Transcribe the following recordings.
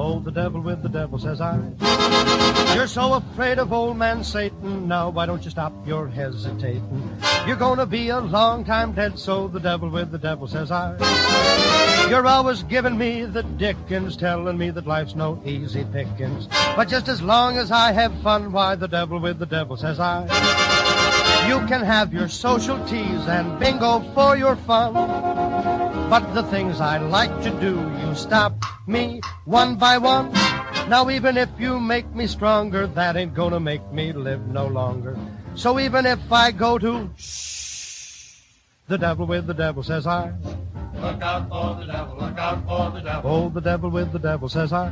Oh, the devil with the devil, says I. You're so afraid of old man Satan. Now, why don't you stop your hesitating? You're gonna be a long time dead, so the devil with the devil, says I. You're always giving me the dickens, telling me that life's no easy pickings. But just as long as I have fun, why, the devil with the devil, says I. You can have your social teas and bingo for your fun. But the things I like to do, you stop me one by one. Now even if you make me stronger, that ain't gonna make me live no longer. So even if I go to the devil with the devil, says I. Look out for the devil, look out for the devil. Oh, the devil with the devil, says I.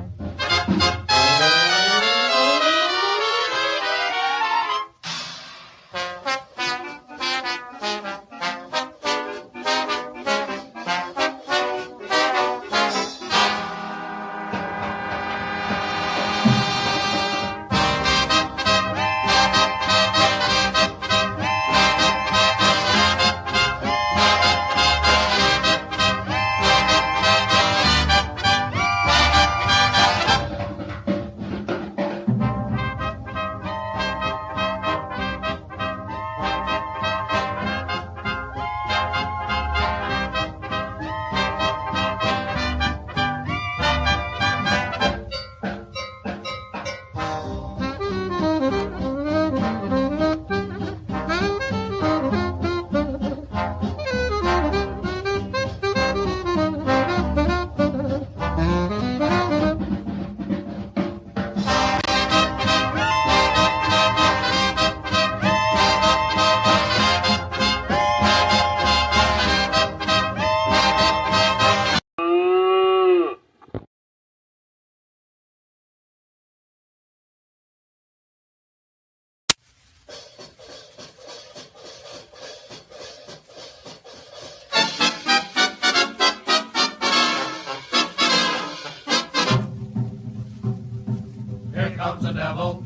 Here comes the devil.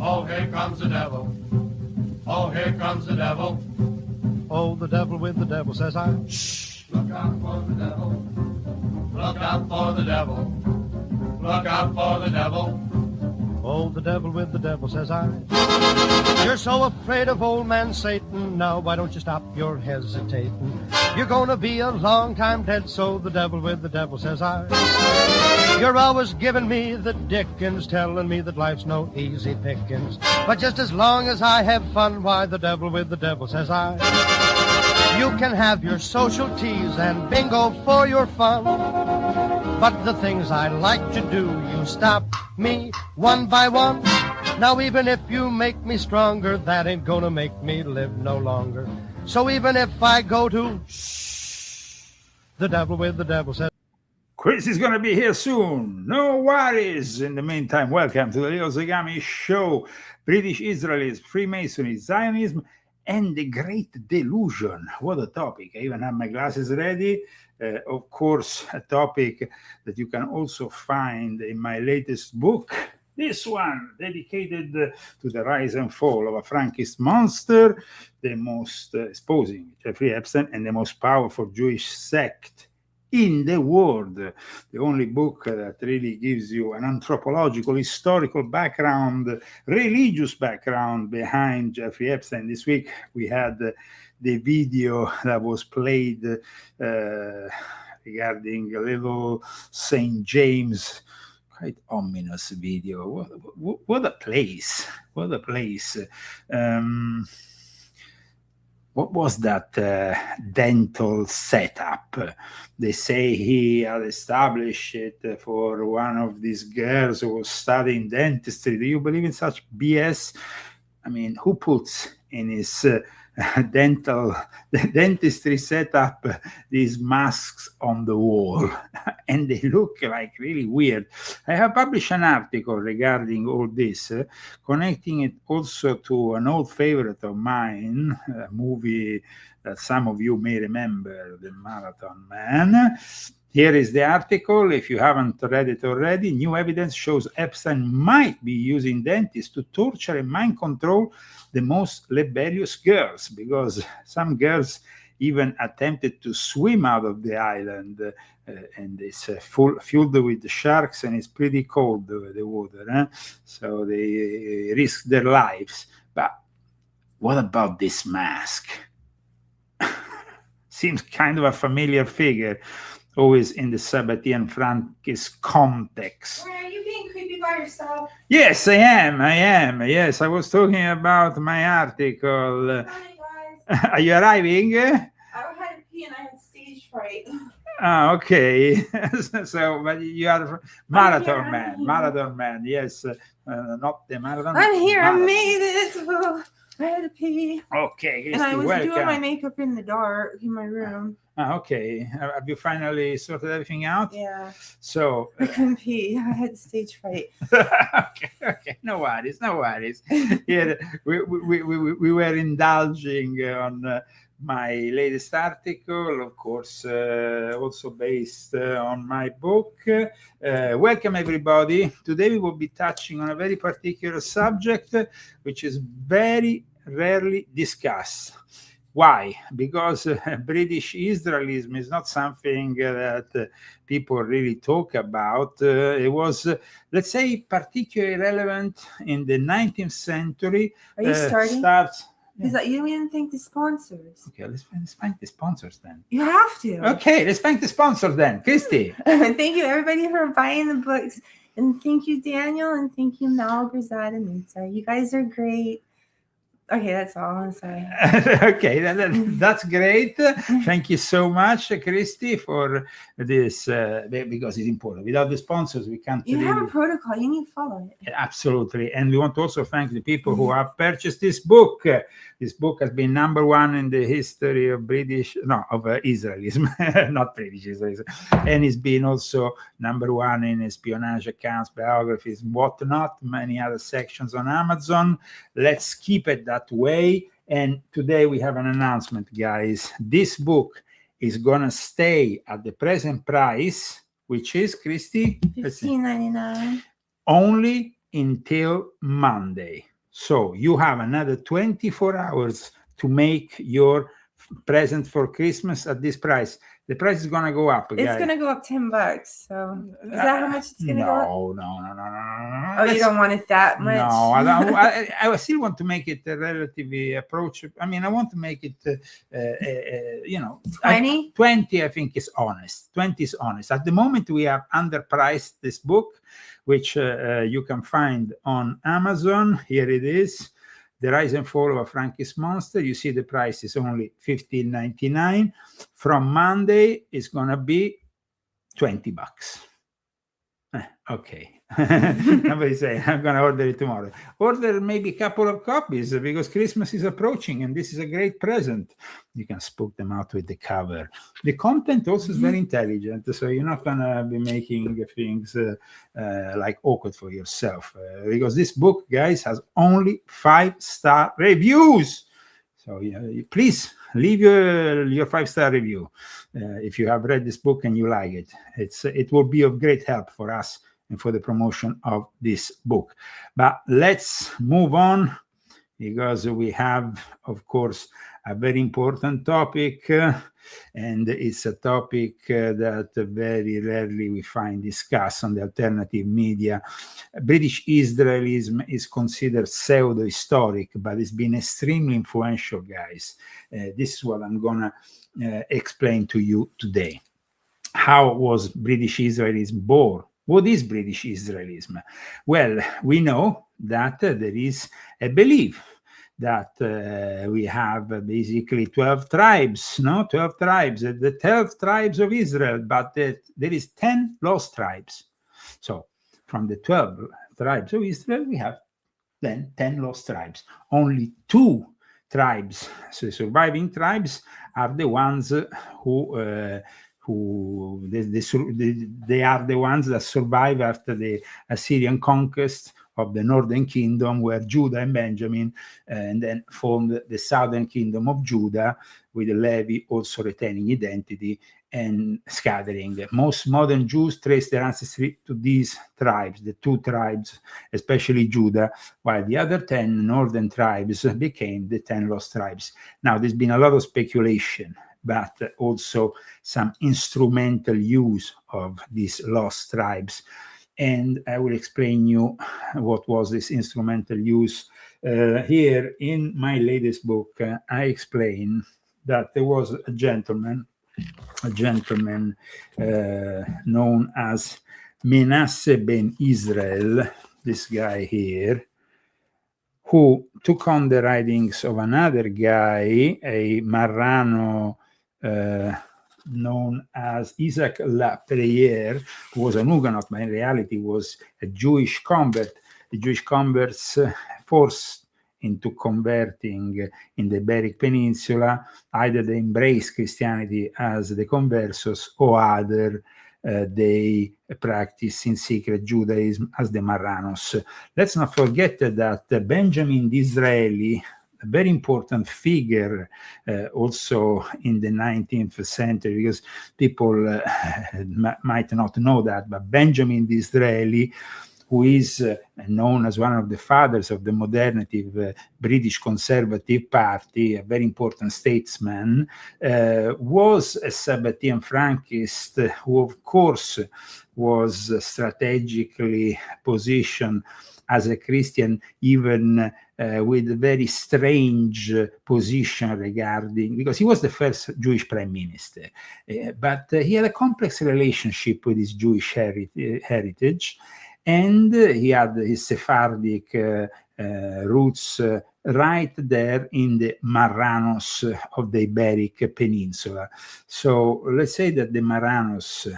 Oh, here comes the devil. Oh, here comes the devil. Oh, the devil with the devil, says I. Look out for the devil. Look out for the devil. Look out for the devil. Oh, the devil with the devil, says I. You're so afraid of old man Satan. Now, why don't you stop your hesitating? You're gonna be a long time dead, so the devil with the devil, says I. You're always giving me the dickens, telling me that life's no easy pickings. But just as long as I have fun, why, the devil with the devil, says I. You can have your social teas and bingo for your fun. But the things I like to do, you stop me one by one. Now even if you make me stronger, that ain't gonna make me live no longer. So even if I go to the devil with the devil, says Chris is going to be here soon. No worries. In the meantime, welcome to the Leo Zagami Show. British Israelism, Freemasonry, Zionism, and the Great Delusion. What a topic. I even have my glasses ready. Of course, a topic that you can also find in my latest book. This one, dedicated to the rise and fall of a Frankist monster, the most exposing Jeffrey Epstein, and the most powerful Jewish sect in the world. The only book that really gives you an anthropological, historical background, religious background behind Jeffrey Epstein. This week we had the video that was played regarding a little St. James, quite ominous video. What a place. What a place. What was that dental setup? They say he had established it for one of these girls who was studying dentistry. Do you believe in such BS? I mean, who puts in his dentistry setup these masks on the wall? And they look like really weird. I have published an article regarding all this, connecting it also to an old favorite of mine, a movie that some of you may remember, The Marathon Man. Here is the article. If you haven't read it already, new evidence shows Epstein might be using dentists to torture and mind control the most rebellious girls, because some girls even attempted to swim out of the island, and it's filled with sharks, and it's pretty cold, the water. So they risk their lives. But what about this mask? Seems kind of a familiar figure, always in the Sabbatean Frankist context. Are you being creepy by yourself? Yes, I am. Yes, I was talking about my article. Hi, guys. Are you arriving? I had to pee and I had stage fright. Okay. So, but you are marathon I'm man. Yes, not the marathon. I'm here. Marathon. I made it. Oh, I had to pee. Okay, Christy, And I was welcome. doing my makeup in the dark in my room. Okay, have you finally sorted everything out? Yeah. So, I couldn't pee. I had stage fright. okay, no worries. Here we were indulging on my latest article, of course, also based on my book. Welcome, everybody. Today we will be touching on a very particular subject, which is very rarely discussed. Why? Because British Israelism is not something that people really talk about. It was, let's say, particularly relevant in the 19th century. Are you starting? Is that you didn't thank the sponsors? Okay, let's thank the sponsors then. You have to. Okay, let's thank the sponsors then. Christy. Thank you, everybody, for buying the books. And thank you, Daniel. And thank you, Mel, Grazad, and Lisa. You guys are great. Okay, that's all. I'm sorry. Okay, that's great. Thank you so much, Christy, for this, because it's important. Without the sponsors, we can't. You have a protocol. You need to follow it. Absolutely. And we want to also thank the people who have purchased this book. This book has been #1 in the history of Israelism, not British Israelism. And it's been also #1 in espionage accounts, biographies, whatnot, many other sections on Amazon. Let's keep it that way. And today we have an announcement, guys. This book is gonna stay at the present price, which is, Christy, $15.99. only until Monday. So you have another 24 hours to make your present for Christmas at this price. The price is gonna go up. It's gonna go up $10. So is that how much it's gonna go up? No. Oh, you don't want it that much? No, I still want to make it relatively approachable. I mean, I want to make it, 20? 20, I think, is honest. 20 is honest. At the moment, we have underpriced this book, which you can find on Amazon. Here it is. The Rise and Fall of a Frankist Monster. You see the price is only $15.99. From Monday, it's going to be $20. Okay. Somebody say, I'm going to order it tomorrow. Order maybe a couple of copies because Christmas is approaching and this is a great present. You can spook them out with the cover. The content also is very intelligent, so you're not going to be making things like awkward for yourself because this book, guys, has only 5-star reviews. So please leave your 5-star review if you have read this book and you like it. It will be of great help for us and for the promotion of this book. But let's move on because we have, of course, a very important topic, and it's a topic that very rarely we find discussed on the alternative media. British Israelism is considered pseudo-historic, but it's been extremely influential, guys. This is what I'm gonna explain to you today. How was British Israelism born? What is British Israelism? Well, we know that there is a belief that we have basically 12 tribes, 12 tribes, the 12 tribes of Israel, but there is 10 lost tribes. So from the 12 tribes of Israel, we have then 10 lost tribes. Only 2 tribes, so the surviving tribes, are the ones who they are the ones that survive after the Assyrian conquest of the northern kingdom, where Judah and Benjamin and then formed the southern kingdom of Judah, with the Levi also retaining identity and scattering. Most modern Jews trace their ancestry to these tribes, the 2 tribes, especially Judah, while the other 10 northern tribes became the 10 lost tribes. Now, there's been a lot of speculation but also some instrumental use of these lost tribes. And I will explain you what was this instrumental use. Here in my latest book, I explain that there was a gentleman known as Menasse ben Israel, this guy here, who took on the writings of another guy, a Marrano known as Isaac Lapriere, who was a Huguenot, but in reality was a Jewish convert. The Jewish converts forced into converting in the Iberic Peninsula, either they embraced Christianity as the conversos, or other they practice in secret Judaism as the Marranos. Let's not forget that Benjamin Disraeli, a very important figure also in the 19th century, because people might not know that, but Benjamin Disraeli, who is known as one of the fathers of the modernity British Conservative Party, a very important statesman, was a Sabbatean Frankist who, of course, was strategically positioned as a Christian, even with a very strange position regarding, because he was the first Jewish prime minister, but he had a complex relationship with his Jewish heritage. And he had his Sephardic roots right there in the Marranos of the Iberic Peninsula. So let's say that the Marranos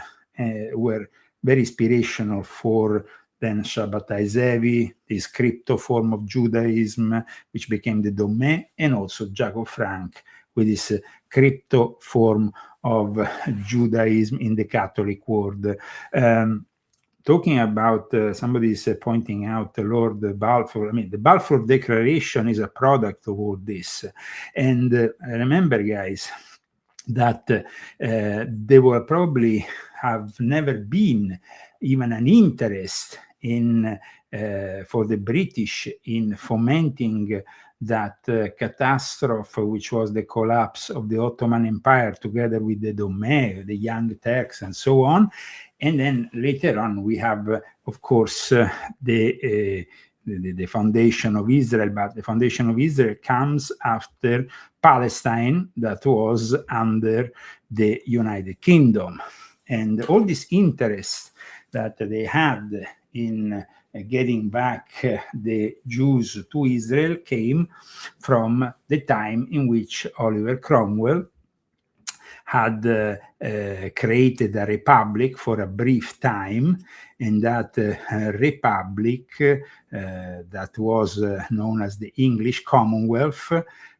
were very inspirational for then Shabbatai Zevi, this crypto form of Judaism, which became the Dogme, and also Jacob Frank with this crypto form of Judaism in the Catholic world. Talking about, somebody is pointing out Lord Balfour. I mean, the Balfour Declaration is a product of all this. And remember, guys, that there will probably have never been even an interest in for the British in fomenting that catastrophe, which was the collapse of the Ottoman Empire, together with the Dogme, the Young Turks, and so on. And then later on, we have, of course, the foundation of Israel. But the foundation of Israel comes after Palestine, that was under the United Kingdom. And all this interest that they had in getting back the Jews to Israel came from the time in which Oliver Cromwell had created a republic for a brief time, and that republic that was known as the English Commonwealth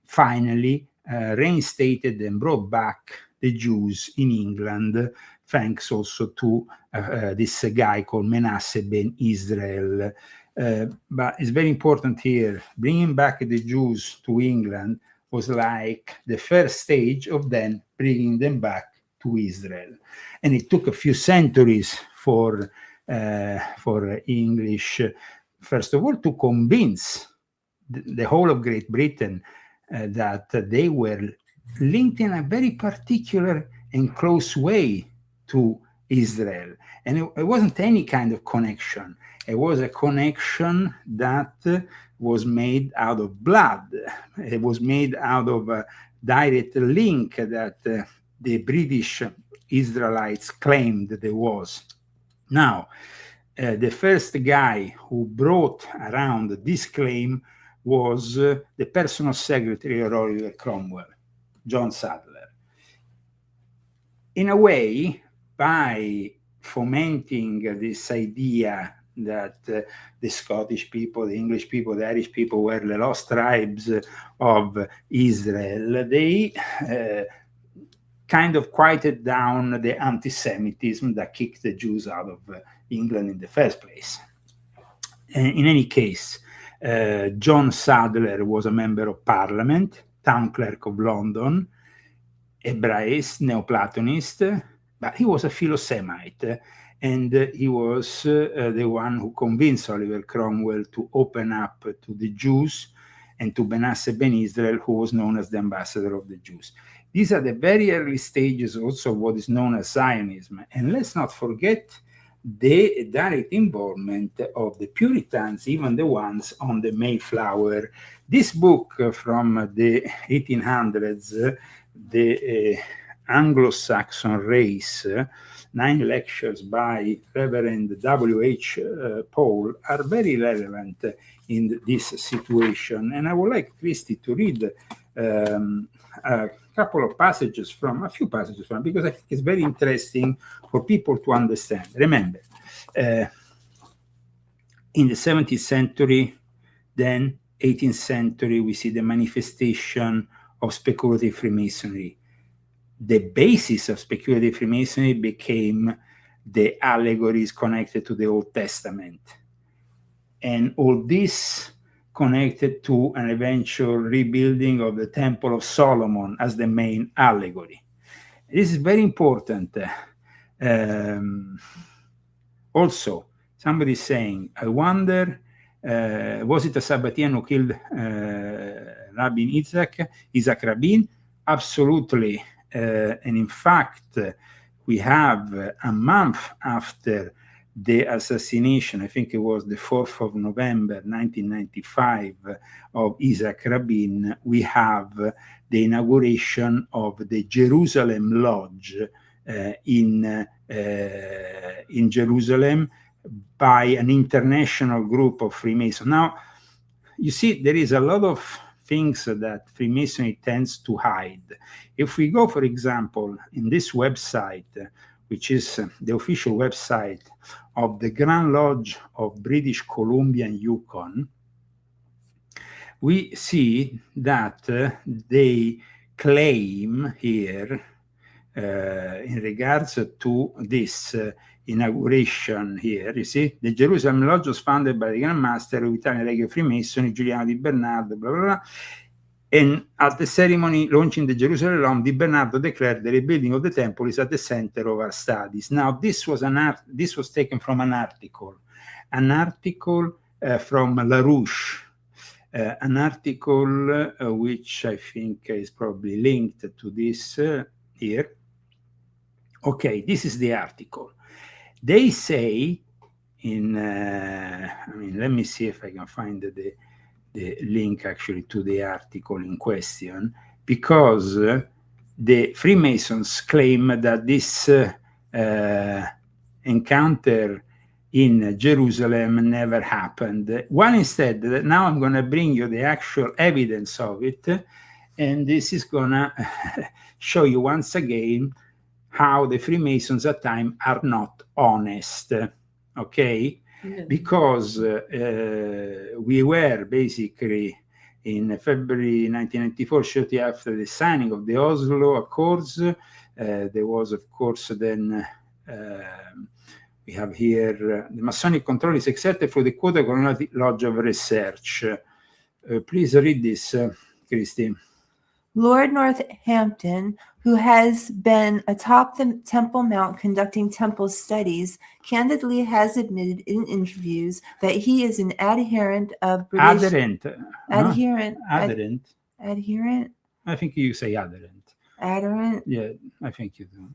finally reinstated and brought back the Jews in England, thanks also to this guy called Menasse ben Israel. But it's very important here, bringing back the Jews to England was like the first stage of then bringing them back to Israel. And it took a few centuries for English, first of all, to convince the whole of Great Britain that they were linked in a very particular and close way to Israel. And it wasn't any kind of connection. It was a connection that was made out of blood. It was made out of a direct link that the British Israelites claimed there was. Now, the first guy who brought around this claim was the personal secretary of Oliver Cromwell, John Sadler. In a way, by fomenting this idea that the Scottish people, the English people, the Irish people were the lost tribes of Israel, they kind of quieted down the anti-Semitism that kicked the Jews out of England in the first place. In any case, John Sadler was a member of Parliament, town clerk of London, Hebraist, Neoplatonist, but he was a Philo-Semite, and he was the one who convinced Oliver Cromwell to open up to the Jews and to Menasse ben Israel, who was known as the ambassador of the Jews. These are the very early stages also of what is known as Zionism. And let's not forget the direct involvement of the Puritans, even the ones on the Mayflower. This book from the 1800s, the Anglo-Saxon Race, 9 lectures by Reverend W.H. Paul, are very relevant in this situation. And I would like Christy to read a couple of passages from, a few passages from, because I think it's very interesting for people to understand. Remember, in the 17th century, then 18th century, we see the manifestation of speculative Freemasonry. The basis of speculative Freemasonry became the allegories connected to the Old Testament. And all this connected to an eventual rebuilding of the Temple of Solomon as the main allegory. This is very important. Also, somebody is saying, I wonder, was it a Sabbatean who killed Rabin Isaac Rabin? Absolutely. And in fact, we have a month after the assassination, I think it was the 4th of November, 1995, of Isaac Rabin, we have the inauguration of the Jerusalem Lodge in Jerusalem by an international group of Freemasons. Now, you see, there is a lot of things that Freemasonry tends to hide. If we go, for example, in this website, which is the official website of the Grand Lodge of British Columbia and Yukon, we see that they claim here, in regards to this inauguration here, you see, the Jerusalem Lodge was founded by the Grand Master of Italian Regular Freemasonry, Giuliano Di Bernardo, blah, blah, blah. And at the ceremony launching the Jerusalem Lodge, Di Bernardo declared the rebuilding of the temple is at the center of our studies. Now, this was taken from an article from LaRouche, an article which I think is probably linked to this here. Okay, this is the article. They say in, let me see if I can find the link actually to the article in question, because the Freemasons claim that this encounter in Jerusalem never happened. One instead, now I'm going to bring you the actual evidence of it, and this is going to show you once again how the Freemasons at times are not honest, okay? Because we were basically in February 1994, shortly after the signing of the Oslo Accords. There was, of course, then we have here the Masonic control is exerted through the Quota Colonial Lodge of Research. Please read this, Christy. Lord Northampton, who has been atop the Temple Mount conducting temple studies, candidly has admitted in interviews that he is an adherent of British... Adherent. I think you say adherent. Adherent? Yeah, I think you do.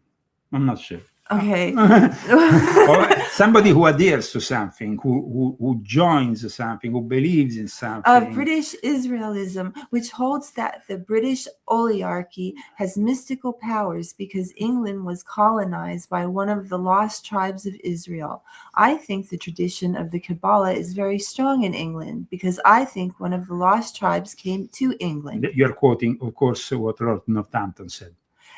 I'm not sure. Okay. Or somebody who adheres to something, who joins something, who believes in something. Of British Israelism, which holds that the British oligarchy has mystical powers because England was colonized by one of the lost tribes of Israel. I think the tradition of the Kabbalah is very strong in England because I think one of the lost tribes came to England. You're quoting, of course, what Lord Northampton said.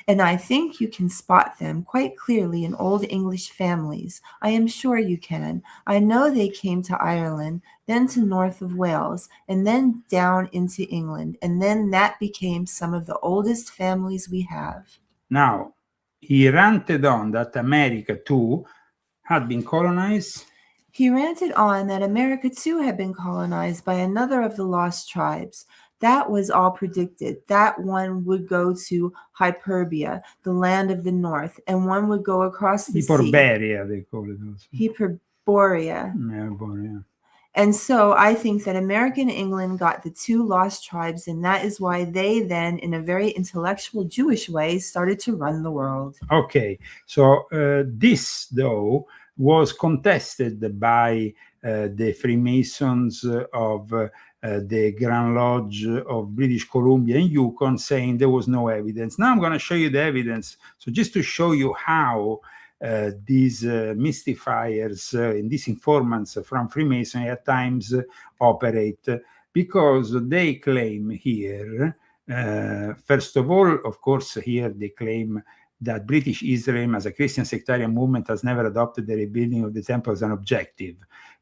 And I think you can spot them quite clearly in old English families. I am sure you can. I know they came to Ireland, then to north of Wales, and then down into England. And then that became some of the oldest families we have. Now, he ranted on that America too had been colonized. He ranted on that America too had been colonized by another of the lost tribes. That was all predicted. That one would go to Hyperbia, the land of the north, and one would go across the sea. Hyperborea, they call it also. Hyperborea. Yeah, Borea. And so I think that American England got the two lost tribes, and that is why they then, in a very intellectual Jewish way, started to run the world. Okay, so this, though, was contested by the Freemasons of the Grand Lodge of British Columbia and Yukon, saying there was no evidence. Now I'm going to show you the evidence. So just to show you how these mystifiers and these informants from Freemasonry at times operate, because they claim here, first of all, of course, here they claim that British Israelism as a Christian sectarian movement has never adopted the rebuilding of the temple as an objective.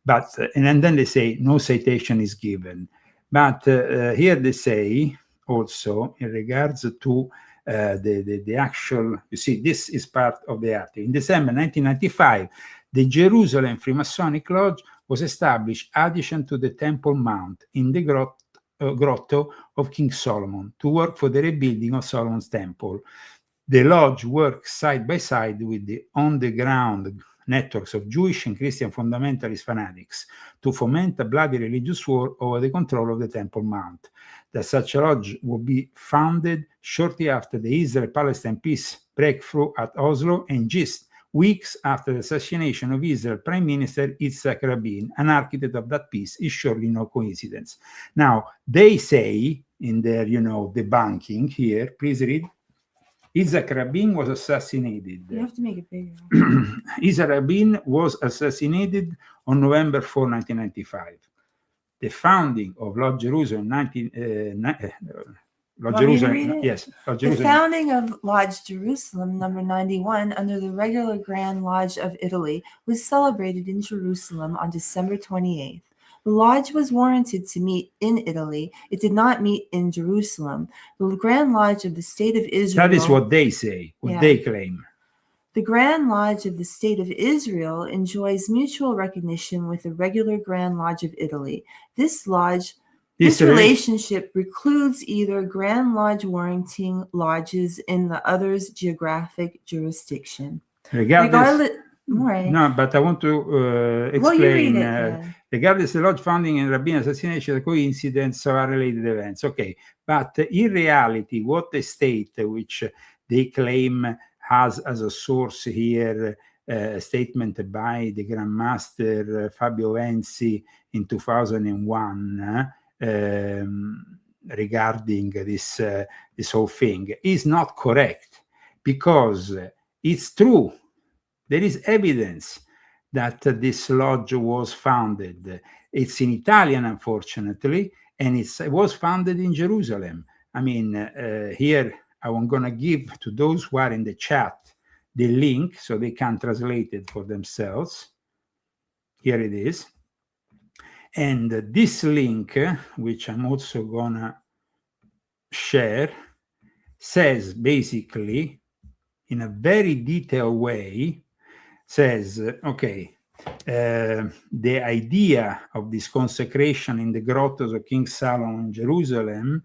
But and then they say no citation is given. But here they say also, in regards to the actual, you see, this is part of the article. In December 1995, the Jerusalem Freemasonic Lodge was established adjacent to the Temple Mount in the grotto of King Solomon to work for the rebuilding of Solomon's temple. The lodge works side by side with the on-the-ground networks of Jewish and Christian fundamentalist fanatics to foment a bloody religious war over the control of the Temple Mount. That such a lodge would be founded shortly after the Israel-Palestine peace breakthrough at Oslo, and just weeks after the assassination of Israel Prime Minister Yitzhak Rabin, an architect of that peace, is surely no coincidence. Now, they say in their, debunking here, please read, Yitzhak Rabin was assassinated. You have to make it bigger. Yitzhak Rabin was assassinated on November 4, 1995. The founding of Lodge Jerusalem, The founding of Lodge Jerusalem, number 91, under the regular Grand Lodge of Italy, was celebrated in Jerusalem on December 28th. The lodge was warranted to meet in Italy. It did not meet in Jerusalem. The Grand Lodge of the State of Israel... That is what they say, they claim. The Grand Lodge of the State of Israel enjoys mutual recognition with the regular Grand Lodge of Italy. This relationship precludes either Grand Lodge warranting lodges in the other's geographic jurisdiction. No, but I want to explain. Regardless the lodge founding and Rabin assassination, the coincidence are related events. Okay, but in reality, what the state, which they claim has as a source here a statement by the Grand Master Fabio Venzi in 2001 regarding this whole thing, is not correct, because it's true. There is evidence that this lodge was founded. It's in Italian, unfortunately, and it was founded in Jerusalem. I mean, here I'm going to give to those who are in the chat the link so they can translate it for themselves. Here it is. And this link, which I'm also going to share, says basically, in a very detailed way, says, okay, the idea of this consecration in the grottos of King Solomon in Jerusalem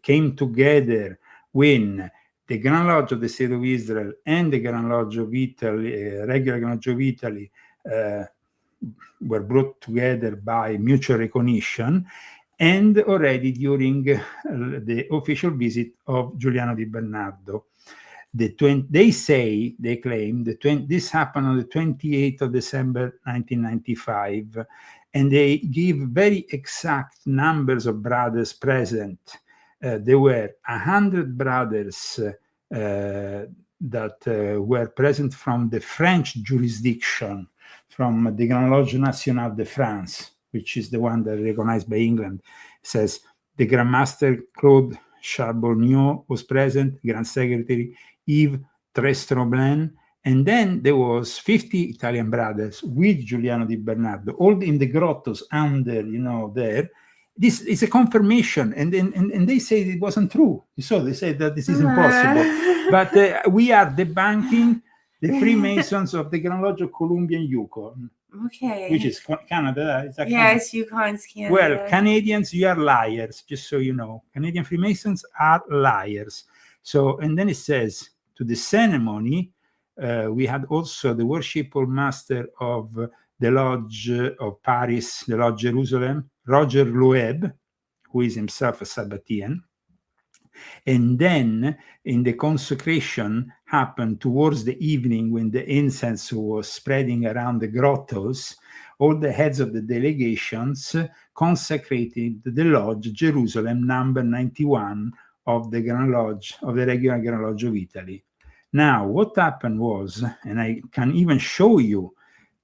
came together when the Grand Lodge of the State of Israel and the Grand Lodge of Italy, regular Grand Lodge of Italy, were brought together by mutual recognition, and already during the official visit of Giuliano Di Bernardo. They claim this happened on the 28th of December 1995, and they give very exact numbers of brothers present. There were 100 brothers that were present from the French jurisdiction, from the Grand Lodge National de France, which is the one that is recognized by England. It says the Grand Master Claude Charbonneau was present, Grand Secretary Yves Trestroblin, and then there was 50 Italian brothers with Giuliano Di Bernardo, all in the grottos under, there. This is a confirmation, and they say it wasn't true. So they say that this is impossible. But we are debunking the Freemasons of the Grand Lodge of Columbia and Yukon. Okay. Which is Canada. It's Yukon's Canada. Well, Canadians, you are liars, just so you know. Canadian Freemasons are liars. So, and then it says, to the ceremony, we had also the worshipful master of the Lodge of Paris, the Lodge Jerusalem, Roger Loeb, who is himself a Sabbatean. And then in the consecration happened towards the evening when the incense was spreading around the grottos, all the heads of the delegations consecrated the Lodge Jerusalem number 91 of the Grand Lodge, of the regular Grand Lodge of Italy. Now, what happened was, and I can even show you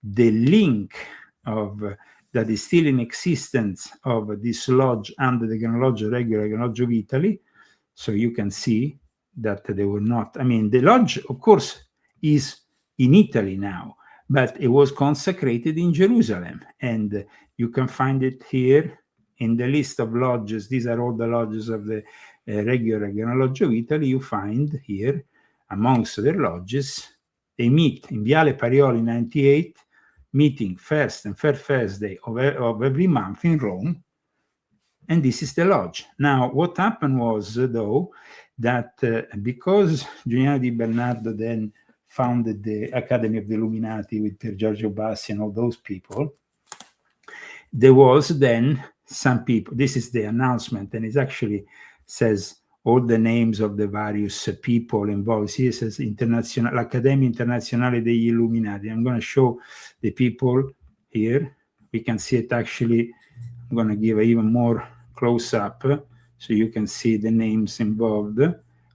the link of that is still in existence of this lodge under the Grand Lodge, regular Grand Lodge of Italy. So you can see that they were not, I mean, the lodge, of course, is in Italy now, but it was consecrated in Jerusalem. And you can find it here in the list of lodges. These are all the lodges of the regular Grand Lodge of Italy. You find here, amongst their lodges, they meet in Viale Parioli 98, meeting first and third Thursday of every month in Rome. And this is the lodge. Now, what happened was, though, that because Giuliano Di Bernardo then founded the Academy of the Illuminati with Pier Giorgio Bassi and all those people, there was then some people, this is the announcement, and it actually says all the names of the various people involved. Here it says l'Accademia Internazionale degli Illuminati. I'm going to show the people here. We can see it actually. I'm going to give even more close up so you can see the names involved.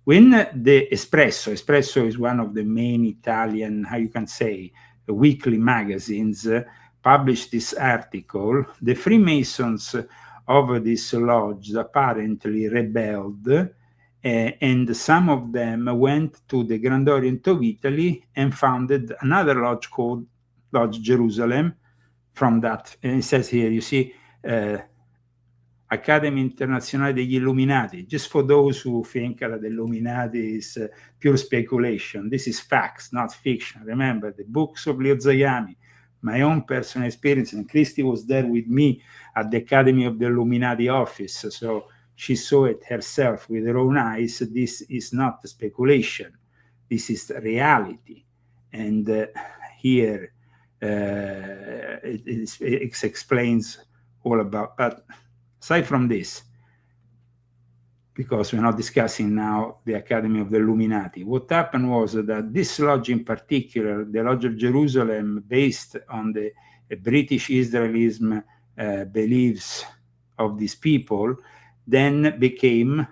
When the Espresso is one of the main Italian, how you can say, weekly magazines, published this article, the Freemasons of this lodge apparently rebelled, and some of them went to the Grand Orient of Italy and founded another lodge called Lodge Jerusalem. From that, and it says here, you see, Academy Internazionale degli Illuminati. Just for those who think that the Illuminati is pure speculation, this is facts, not fiction. Remember, the books of Leo Zagami, my own personal experience, and Christy was there with me at the Academy of the Illuminati office, so she saw it herself with her own eyes. This is not speculation. This is reality. And here it explains all about, but aside from this, because we're not discussing now the Academy of the Illuminati, what happened was that this lodge in particular, the Lodge of Jerusalem, based on the British Israelism beliefs of these people, then became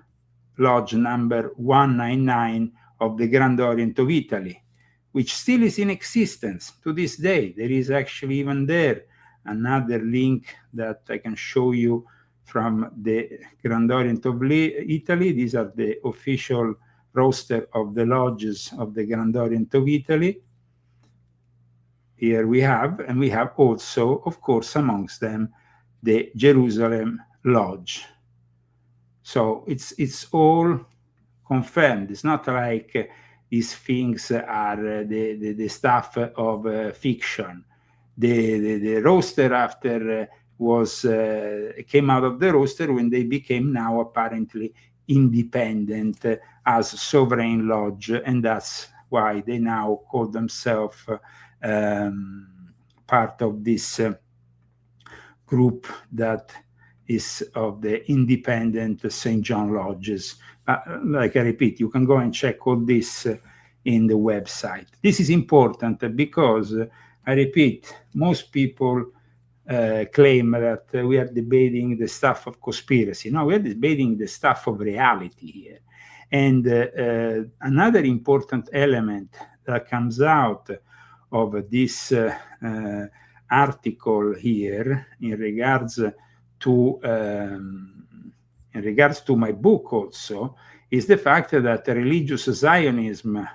lodge number 199 of the Grand Orient of Italy, which still is in existence to this day. There is actually even there another link that I can show you from the Grand Orient of Italy. These are the official roster of the lodges of the Grand Orient of Italy. Here we have, and we have also, of course, amongst them, the Jerusalem Lodge. So it's all confirmed. It's not like these things are the stuff of fiction. The roster after came out of the roster when they became now apparently independent as sovereign lodge, and that's why they now call themselves part of this group that is of the independent St. John lodges. Like I repeat, you can go and check all this in the website. This is important because, I repeat, most people claim that we are debating the stuff of conspiracy. No, we are debating the stuff of reality here. And another important element that comes out of this article here in regards to my book also is the fact that religious Zionism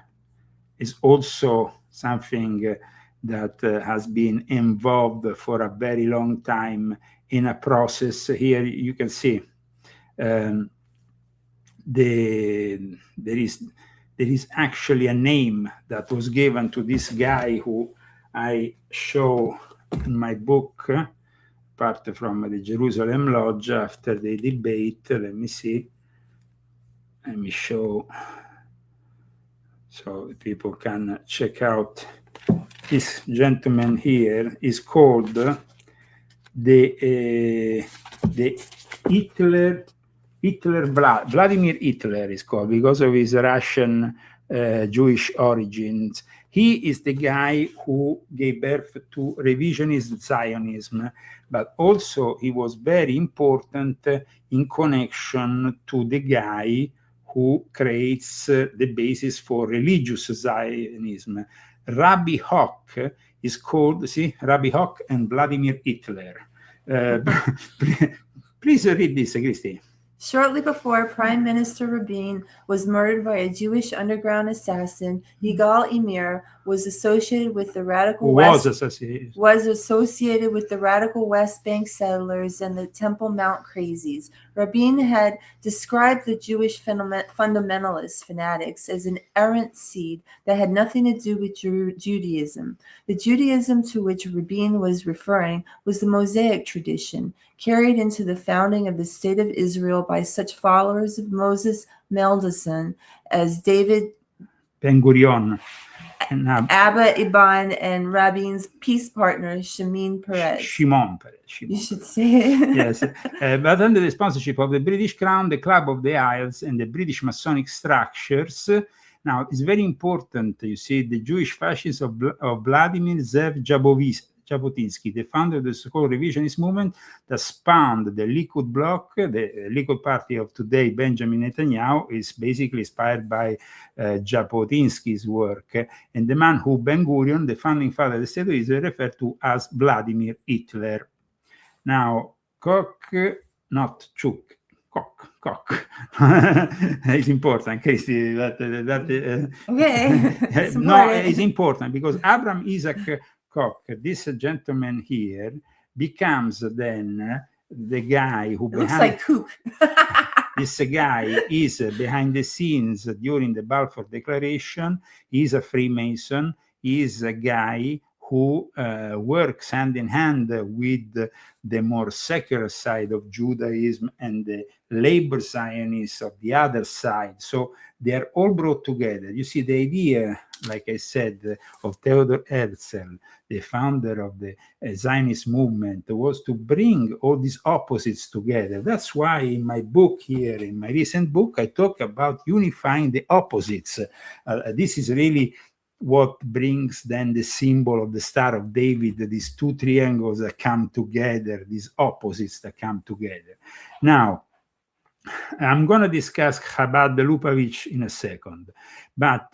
is also something that has been involved for a very long time in a process. Here you can see there is actually a name that was given to this guy who I show in my book, apart from the Jerusalem Lodge after the debate. Let me see. Let me show so people can check out this gentleman here is called the Vladimir Hitler is called because of his Russian Jewish origins. He is the guy who gave birth to revisionist Zionism, but also he was very important in connection to the guy who creates the basis for religious Zionism. Rabbi Hock is called, Rabbi Hock and Vladimir Hitler. Please read this, Christy. Shortly before Prime Minister Rabin was murdered by a Jewish underground assassin, Yigal Amir was associated with the radical West Bank settlers and the Temple Mount crazies. Rabin had described the Jewish fundamentalist fanatics as an errant seed that had nothing to do with Judaism. The Judaism to which Rabin was referring was the Mosaic tradition, carried into the founding of the State of Israel by such followers of Moses Mendelssohn as David Ben-Gurion, and Abba Iban, and Rabin's peace partner Shimon Peres. You should say it. Yes, but under the sponsorship of the British Crown, the Club of the Isles, and the British Masonic structures. Now, it's very important, you see, the Jewish fascists of Vladimir Zev Jabotinsky, the founder of the so-called revisionist movement that spawned the Likud bloc. The Likud party of today, Benjamin Netanyahu, is basically inspired by Jabotinsky's work, and the man who Ben-Gurion, the founding father of the State of Israel, referred to as Vladimir Hitler. Now, Koch, not Chuk, Koch. It's important, Christy. Okay. No, it's important because Abraham Isaac Koch, this gentleman here, becomes then the guy who looks like Kook. This guy is behind the scenes during the Balfour Declaration. He's a Freemason. He's a guy who works hand in hand with the more secular side of Judaism and the labor Zionists of the other side. So they are all brought together. You see, the idea, like I said, of Theodor Herzl, the founder of the Zionist movement, was to bring all these opposites together. That's why in my book here, in my recent book, I talk about unifying the opposites. This is really what brings then the symbol of the Star of David, these two triangles that come together, these opposites that come together. Now, I'm going to discuss Chabad Lubavitch in a second, but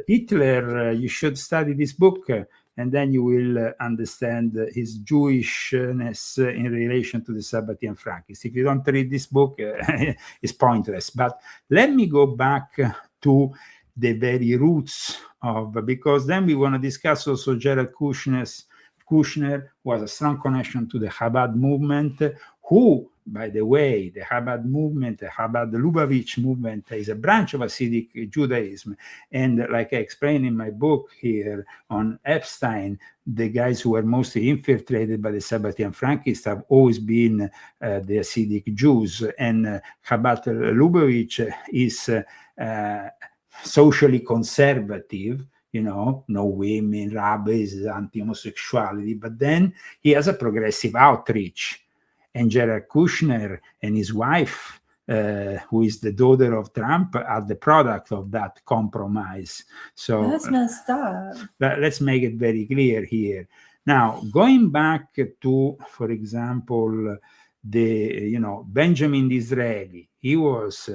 Hitler, you should study this book, and then you will understand his Jewishness in relation to the Sabbatean Frankists. If you don't read this book, it's pointless. But let me go back to the very roots of, because then we want to discuss also Jared Kushner, who has a strong connection to the Chabad movement, who, by the way, the Chabad movement, the Chabad Lubavitch movement, is a branch of Hasidic Judaism. And like I explained in my book here on Epstein, the guys who were mostly infiltrated by the Sabbatean Frankists have always been the Hasidic Jews. And Chabad Lubavitch is socially conservative, you know, no women, rabbis, anti-homosexuality, but then he has a progressive outreach. And Jared Kushner and his wife, who is the daughter of Trump, are the product of that compromise. So that's messed up. Let's make it very clear here. Now, going back to, for example, Benjamin Disraeli, he was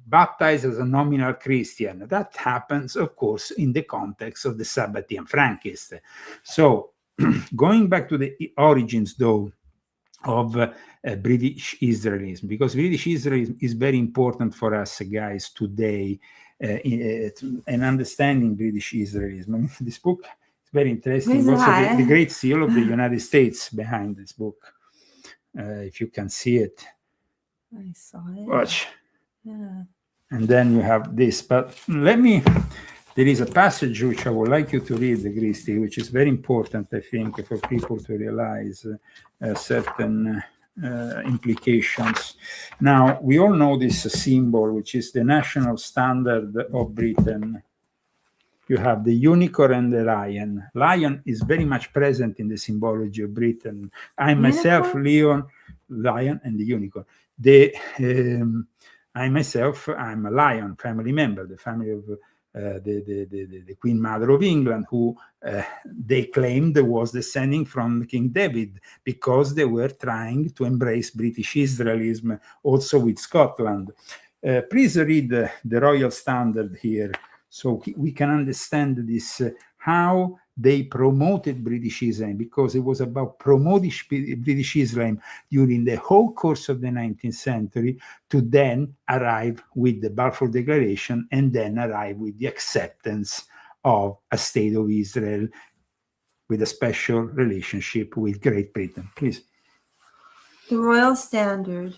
baptized as a nominal Christian. That happens, of course, in the context of the Sabbatean Frankists. So, going back to the origins, though, of British Israelism, because British Israelism is very important for us guys today in understanding British Israelism. I mean, this book is very interesting. Also, the Great Seal of the United States behind this book. If you can see it. I saw it. Watch. Yeah. And then you have this. But there is a passage which I would like you to read, Christy, which is very important, I think, for people to realize certain implications. Now, we all know this symbol, which is the national standard of Britain. you have the unicorn and the lion. Lion is very much present in the symbology of Britain. I myself, lion and the unicorn. I myself, I'm a lion family member, the family of the Queen Mother of England, who they claimed was descending from King David, because they were trying to embrace British Israelism also with Scotland. Please read the Royal Standard here, so we can understand this, how they promoted British Islam, because it was about promoting British Islam during the whole course of the 19th century, to then arrive with the Balfour Declaration, and then arrive with the acceptance of a state of Israel with a special relationship with Great Britain. Please. The Royal Standard.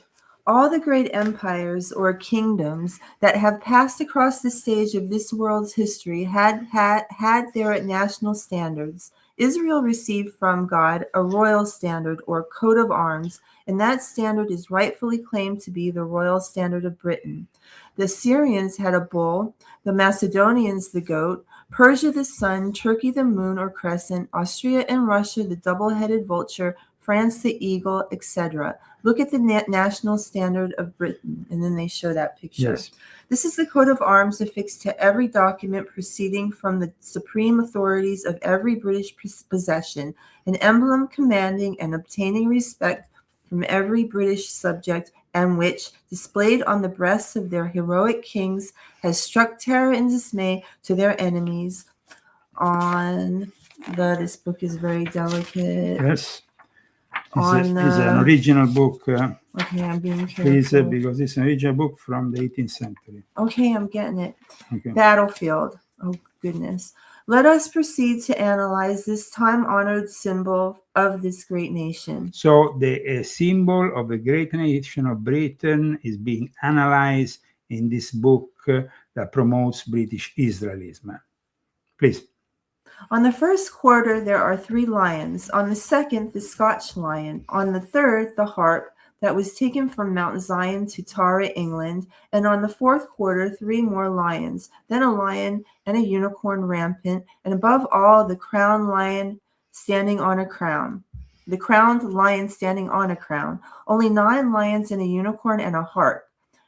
All the great empires or kingdoms that have passed across the stage of this world's history had their national standards. Israel received from God a royal standard or coat of arms, and that standard is rightfully claimed to be the royal standard of Britain. The Syrians had a bull, the Macedonians the goat, Persia the sun, Turkey the moon or crescent, Austria and Russia the double-headed vulture, France the eagle, etc. Look at the national standard of Britain, and then they show that picture. Yes. This is the coat of arms affixed to every document proceeding from the supreme authorities of every British possession, an emblem commanding and obtaining respect from every British subject, and which, displayed on the breasts of their heroic kings, has struck terror and dismay to their enemies. This book is very delicate. Yes. It's an original book. Okay, I'm being careful. Please, because it's an original book from the 18th century. Okay, I'm getting it. Okay. Battlefield. Oh, goodness. Let us proceed to analyze this time-honored symbol of this great nation. So the symbol of the great nation of Britain is being analyzed in this book that promotes British Israelism. Please. On the first quarter, there are 3 lions. On the second, the Scotch lion. On the third, the harp that was taken from Mount Zion to Tara, England. And on the fourth quarter, 3 more lions. Then a lion and a unicorn rampant. And above all, the crowned lion standing on a crown. The crowned lion standing on a crown. Only 9 lions and a unicorn and a harp.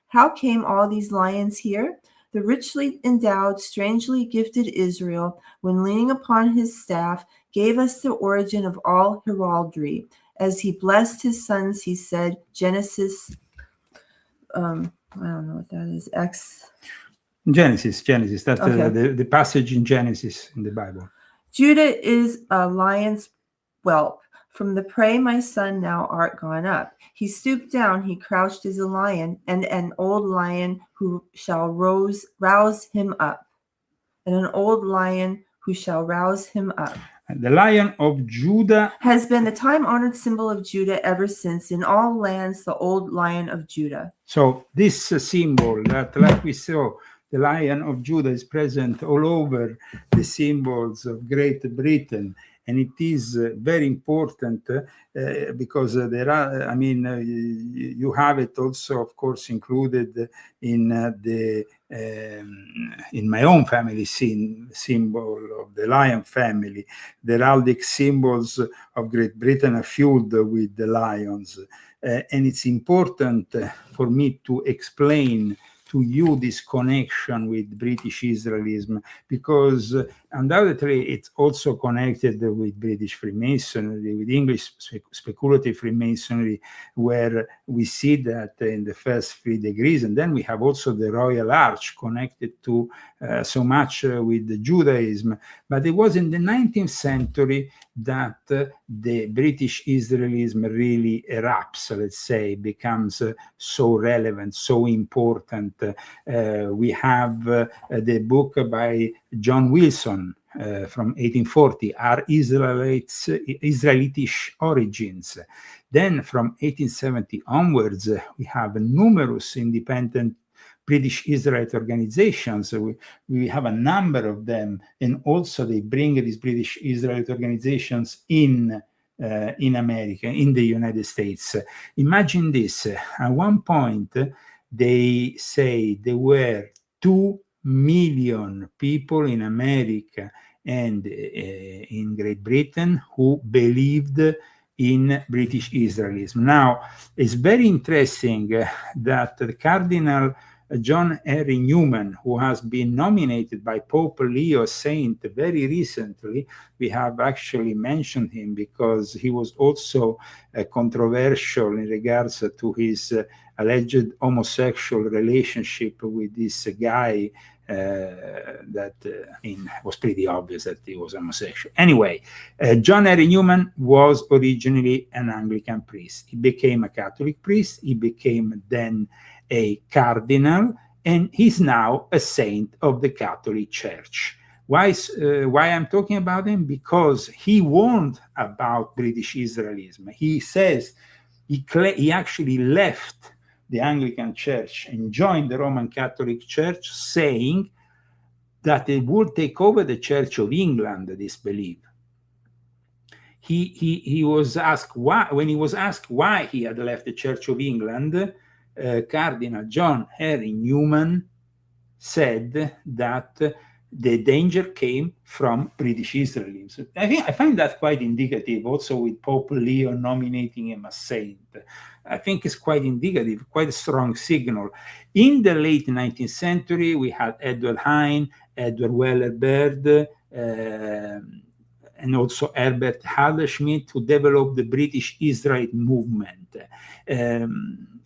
How came all these lions here? The richly endowed, strangely gifted Israel, when leaning upon his staff, gave us the origin of all heraldry. As he blessed his sons, he said, Genesis, I don't know what that is, Genesis. That's okay. the passage in Genesis in the Bible. Judah is a lion's whelp. From the prey, my son, now art gone up. He stooped down, he crouched as a lion, and an old lion who shall rouse him up. And an old lion who shall rouse him up. The Lion of Judah has been the time-honored symbol of Judah ever since. In all lands, the old Lion of Judah. So this symbol that, like we saw, the Lion of Judah is present all over the symbols of Great Britain. And it is very important because there are, you have it also, of course, included in in my own family symbol of the lion family. The heraldic symbols of Great Britain are filled with the lions. And it's important for me to explain to you this connection with British Israelism, because undoubtedly it's also connected with British Freemasonry, with English speculative Freemasonry, where we see that in the first 3 degrees, and then we have also the Royal Arch connected to so much with Judaism. But it was in the 19th century that the British Israelism really erupts, let's say, becomes so relevant, so important. We have the book by John Wilson from 1840, Are Israelitish Origins. Then from 1870 onwards, we have numerous independent British Israelite organizations. We have a number of them, and also they bring these British Israelite organizations in America, in the United States. Imagine this, at one point, they say there were 2 million people in America and in Great Britain who believed in British Israelism. Now, it's very interesting that the Cardinal John Henry Newman, who has been nominated by Pope Leo Saint very recently, we have actually mentioned him because he was also controversial in regards to his alleged homosexual relationship with this guy that was pretty obvious that he was homosexual. Anyway, John Henry Newman was originally an Anglican priest. He became a Catholic priest. He became then a cardinal, and he's now a saint of the Catholic Church. Why I'm talking about him? Because he warned about British Israelism. He says he actually left the Anglican Church and joined the Roman Catholic Church, saying that it would take over the Church of England, this belief. He was asked why, when he was asked why he had left the Church of England, Cardinal John Henry Newman said that the danger came from British Israelism. I find that quite indicative, also with Pope Leo nominating him as saint. I think it's quite indicative, quite a strong signal. In the late 19th century, we had Edward Hine, Edward Weller Bird, and also Herbert Halderschmidt, who developed the British Israelite movement.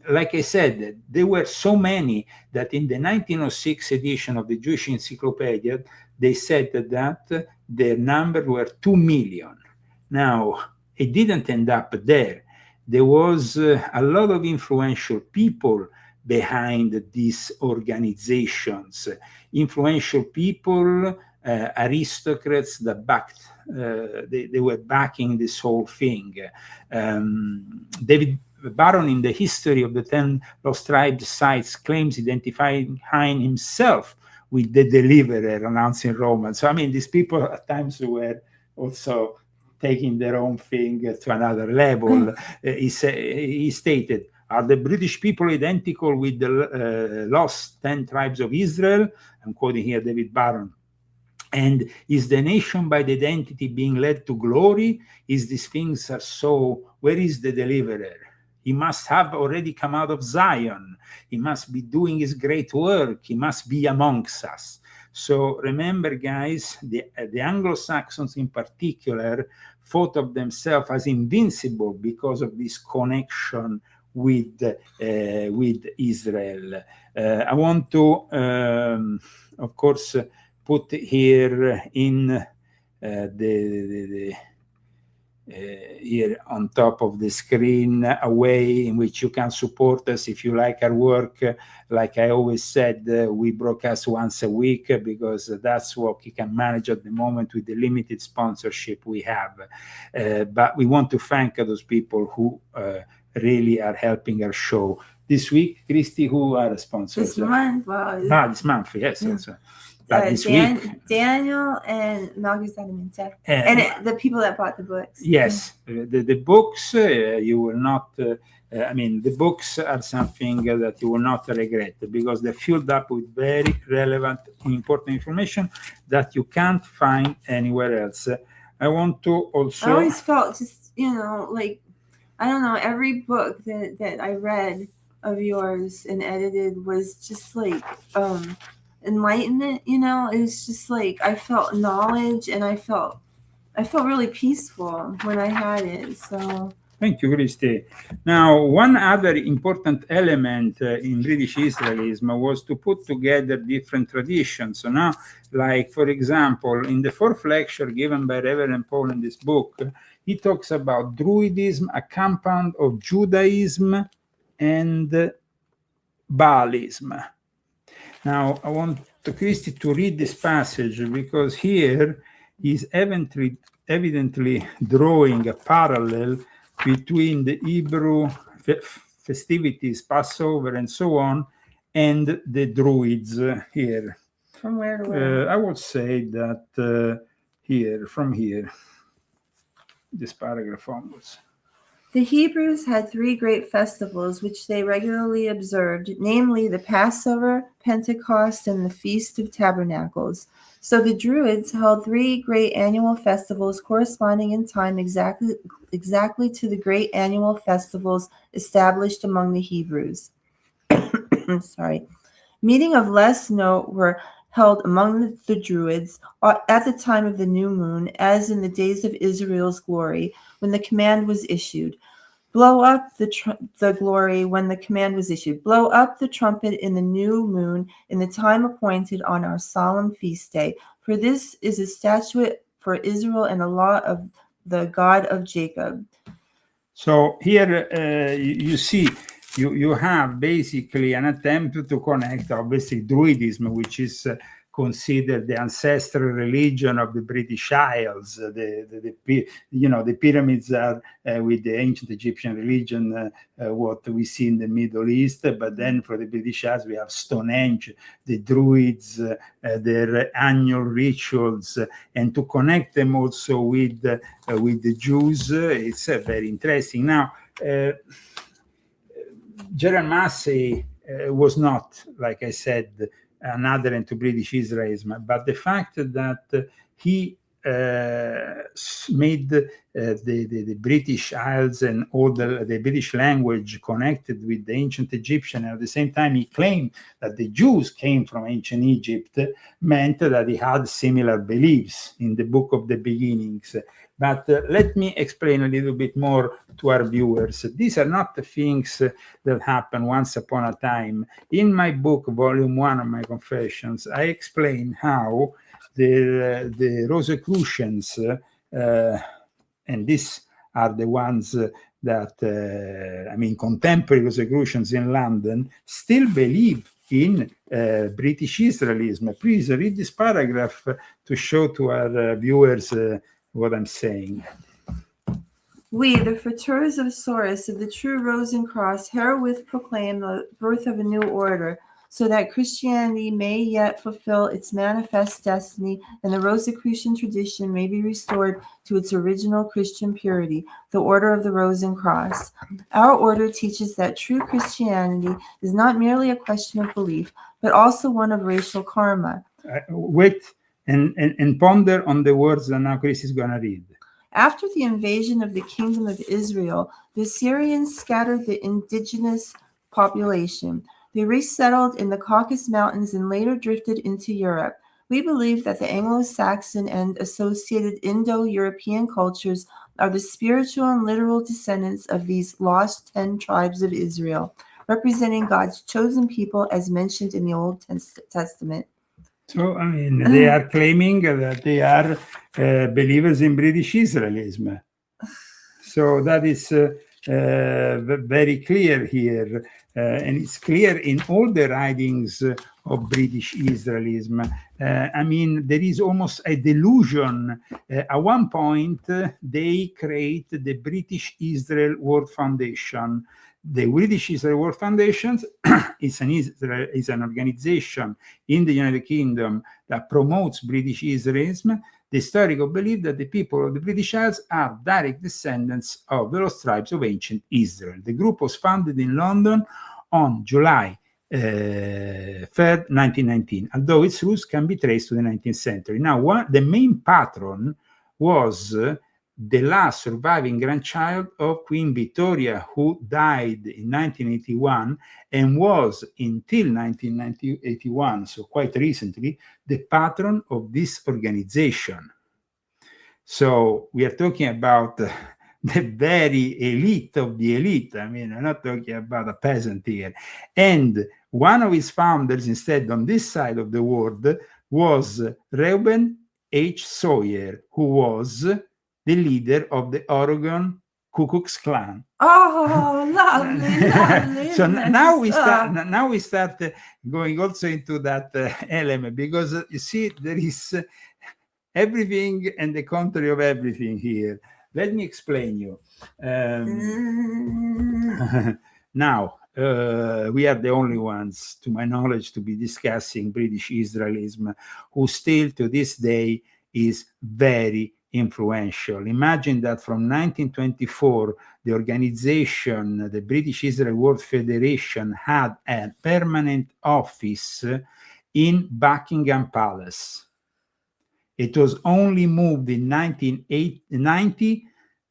Like I said, there were so many that in the 1906 edition of the Jewish Encyclopedia, they said that their number were 2 million. Now, it didn't end up there. There was a lot of influential people behind these organizations, influential people, aristocrats that backed, they were backing this whole thing. David Barron, in the History of the 10 Lost Tribes sites, claims identifying Hine himself with the deliverer announcing Romans. So, I mean, these people at times were also taking their own thing to another level. He stated, are the British people identical with the lost 10 tribes of Israel? I'm quoting here David Barron. And is the nation by the identity being led to glory? Is these things are so? Where is the deliverer? He must have already come out of Zion. He must be doing his great work. He must be amongst us. So remember, guys, the Anglo-Saxons in particular thought of themselves as invincible because of this connection with Israel. I want to, of course, put here in here on top of the screen a way in which you can support us if you like our work. Like I always said, we broadcast once a week because that's what we can manage at the moment with the limited sponsorship we have. But we want to thank those people who really are helping our show. This week, Christy, who are the sponsors? This month, well, this month, yes. Yeah. Also. This week, Daniel and Marcus Adamanta, and the people that bought the books. Yes, the books you will not. I mean, the books are something that you will not regret because they're filled up with very relevant, important information that you can't find anywhere else. I want to also. I always felt just like I don't know. Every book that I read of yours and edited was just like. Enlightenment, it was just like I felt knowledge and I felt really peaceful when I had it. So thank you, Christy. Now, one other important element in British Israelism was to put together different traditions. So now, like for example, in the fourth lecture given by Reverend Paul in this book, he talks about Druidism, a compound of Judaism and Baalism. Now, I want Christy to read this passage because here he's evidently drawing a parallel between the Hebrew festivities, Passover, and so on, and the Druids here. From where to where? I would say that from here, this paragraph onwards. The Hebrews had 3 great festivals which they regularly observed, namely the Passover, Pentecost, and the Feast of Tabernacles. So the Druids held 3 great annual festivals corresponding in time exactly to the great annual festivals established among the Hebrews. Sorry. Meeting of less note were held among the Druids at the time of the new moon, as in the days of Israel's glory, when the command was issued. Blow up the glory when the command was issued. Blow up the trumpet in the new moon in the time appointed on our solemn feast day. For this is a statute for Israel and a law of the God of Jacob. So here you see, you have basically an attempt to connect, obviously, Druidism, which is considered the ancestral religion of the British Isles. The pyramids are with the ancient Egyptian religion, what we see in the Middle East. But then for the British Isles, we have Stonehenge, the Druids, their annual rituals, and to connect them also with the Jews, it's very interesting. Now, Gerald Massey was not, like I said, an adherent to British Israelism, but the fact that he made the British Isles and all the British language connected with the ancient Egyptian, and at the same time he claimed that the Jews came from ancient Egypt, meant that he had similar beliefs in the Book of the Beginnings. But let me explain a little bit more to our viewers. These are not the things that happen once upon a time. In my book, Volume 1 of my Confessions, I explain how the Rosicrucians, and these are the ones that, contemporary Rosicrucians in London, still believe in British Israelism. Please read this paragraph to show to our viewers what I'm saying. We, the Fraters of Soros of the true Rose and Cross, herewith proclaim the birth of a new order, so that Christianity may yet fulfill its manifest destiny, and the Rosicrucian tradition may be restored to its original Christian purity, the Order of the Rose and Cross. Our order teaches that true Christianity is not merely a question of belief, but also one of racial karma. Wait and ponder on the words that now Chris is going to read. After the invasion of the Kingdom of Israel, the Assyrians scattered the indigenous population. They resettled in the Caucasus Mountains and later drifted into Europe. We believe that the Anglo-Saxon and associated Indo-European cultures are the spiritual and literal descendants of these lost 10 tribes of Israel, representing God's chosen people as mentioned in the Old Testament. So, they are claiming that they are believers in British Israelism. So that is very clear here. And it's clear in all the writings of British Israelism. There is almost a delusion. At one point, they create the British Israel World Foundation. The British Israel World Foundation is an organization in the United Kingdom that promotes British Israelism, the historical belief that the people of the British Isles are direct descendants of the lost tribes of ancient Israel. The group was founded in London on July 3rd, 1919, although its roots can be traced to the 19th century. Now, the main patron was the last surviving grandchild of Queen Victoria, who died in 1981 and was, until 1981, so quite recently, the patron of this organization. So we are talking about the very elite of the elite. I'm not talking about a peasant here. And one of his founders, instead, on this side of the world, was Reuben H. Sawyer, who was the leader of the Oregon Ku Klux Klan. Oh, lovely. So now we start going also into that element, because you see, there is everything and the contrary of everything here. Let me explain you. Now, we are the only ones, to my knowledge, to be discussing British Israelism, who still to this day is very influential. Imagine that from 1924, the organization, the British Israel World Federation, had a permanent office in Buckingham Palace. It was only moved in 1990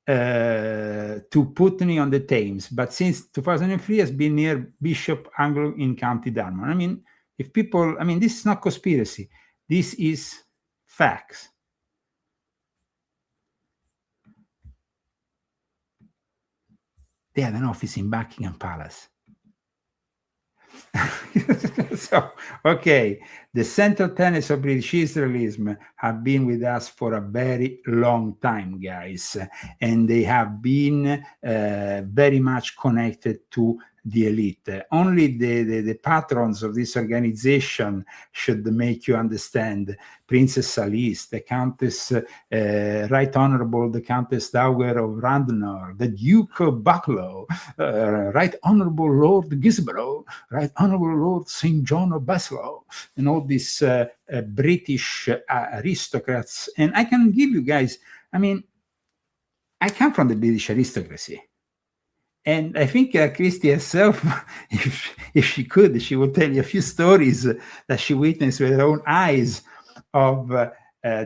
to Putney on the Thames, but since 2003 has been near Bishop Anglo in County Durham. I mean, if people, I mean, this is not conspiracy. This is facts. They had an office in Buckingham Palace. So, okay, the central tenets of British Israelism have been with us for a very long time, guys, and they have been very much connected to the elite. Only the patrons of this organization should make you understand. Princess Alice, the Countess, Right Honorable the Countess Dowager of Radnor, the Duke of Buccleuch, Right Honorable Lord Gisborough, Right Honorable Lord St. John of Baslow, and all these British aristocrats. And I can give you guys, I mean, I come from the British aristocracy. And I think Christy herself, if she could, she would tell you a few stories that she witnessed with her own eyes of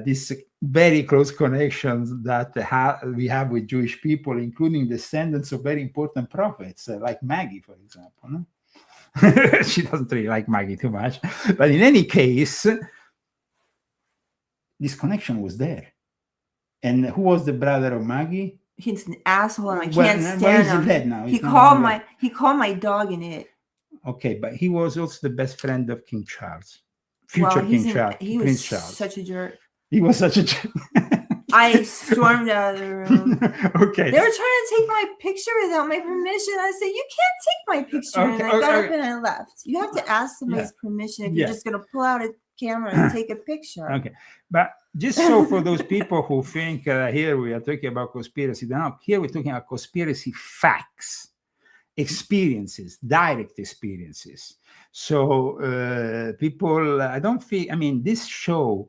these very close connections that we have with Jewish people, including descendants of very important prophets, like Maggie, for example. No? She doesn't really like Maggie too much. But in any case, this connection was there. And who was the brother of Maggie? He's an asshole, and I can't stand him. Dead now. He called my dog an it. Okay, but he was also the best friend of King Charles, future King Charles. He was such a jerk. He was such a jerk. I stormed out of the room. Okay. They were trying to take my picture without my permission. I said, "You can't take my picture," and I got up and I left. You have to ask somebody's permission if you're just going to pull out a camera and take a picture. Okay, but just so for those people who think here we are talking about conspiracy, no, here we're talking about conspiracy facts, experiences, direct experiences. So people, I don't think, I mean, this show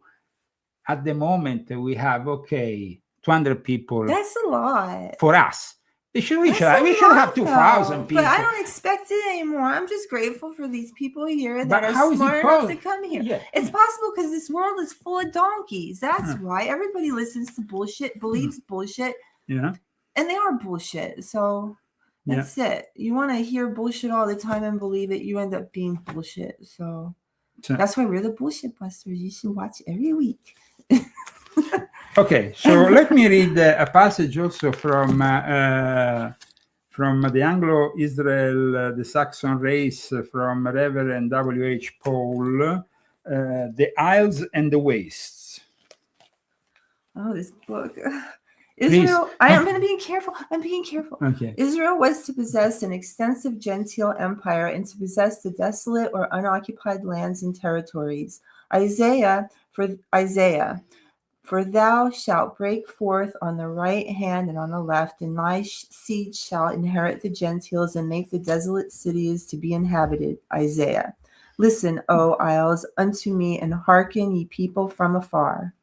at the moment we have 200 people. That's a lot for us. We should have 2,000 people. But I don't expect it anymore. I'm just grateful for these people here that are smart enough to come here. Yeah. It's possible because this world is full of donkeys. That's why everybody listens to bullshit, believes bullshit. Yeah. And they are bullshit. So that's it. You want to hear bullshit all the time and believe it, you end up being bullshit. So that's why we're the Bullshit Busters. You should watch every week. Okay, so let me read a passage also from the Anglo-Israel, the Saxon race, from Reverend W.H. Paul, The Isles and the Wastes. Oh, this book. Israel, I'm being careful. Okay. Israel was to possess an extensive gentile empire and to possess the desolate or unoccupied lands and territories. Isaiah, for thou shalt break forth on the right hand and on the left, and thy seed shall inherit the Gentiles and make the desolate cities to be inhabited. Isaiah. Listen, O isles, unto me, and hearken, ye people from afar.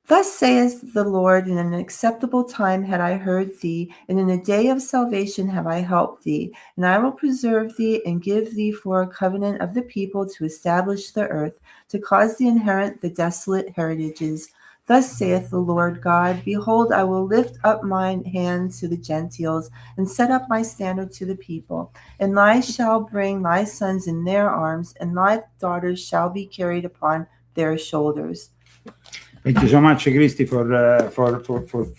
Thus saith the Lord, in an acceptable time had I heard thee, and in a day of salvation have I helped thee. And I will preserve thee and give thee for a covenant of the people to establish the earth, to cause thee inherit the desolate heritages. Thus saith the Lord God, behold, I will lift up mine hand to the Gentiles, and set up my standard to the people. And thy shall bring thy sons in their arms, and thy daughters shall be carried upon their shoulders. Thank you so much, Christy, for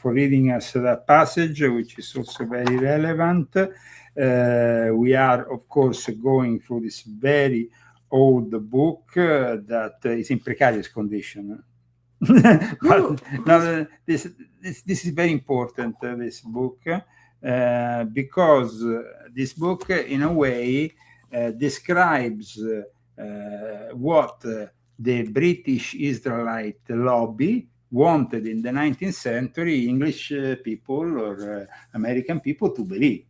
reading us that passage, which is also very relevant. We are, of course, going through this very old book that is in precarious condition. But no, this is very important, this book, because this book, in a way, describes what the British Israelite lobby wanted in the 19th century English people or American people to believe.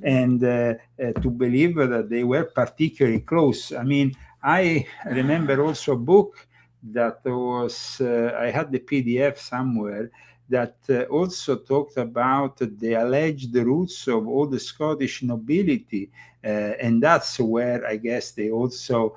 And to believe that they were particularly close. I mean, I remember also a book that was, I had the PDF somewhere, that also talked about the alleged roots of all the Scottish nobility. And that's where I guess they also